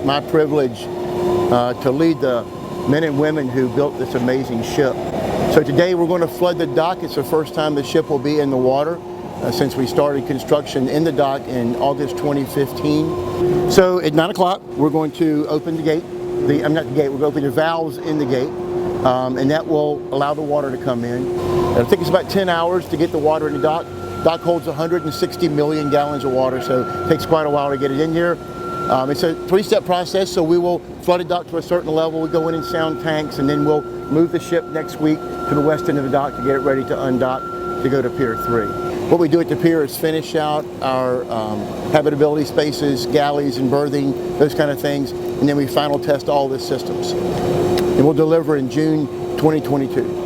my privilege to lead the men and women who built this amazing ship. So today we're going to flood the dock. It's the first time the ship will be in the water since we started construction in the dock in August 2015. So at 9 o'clock we're going to open the gate. We're going to open the valves in the gate, and that will allow the water to come in. It'll take us about 10 hours to get the water in the dock. Dock holds 160 million gallons of water, so it takes quite a while to get it in here. It's a three-step process, so we will flood the dock to a certain level. We go in and sound tanks, and then we'll move the ship next week to the west end of the dock to get it ready to undock to go to Pier 3. What we do at the pier is finish out our habitability spaces, galleys and berthing, those kind of things, and then we final test all the systems. And we'll deliver in June 2022.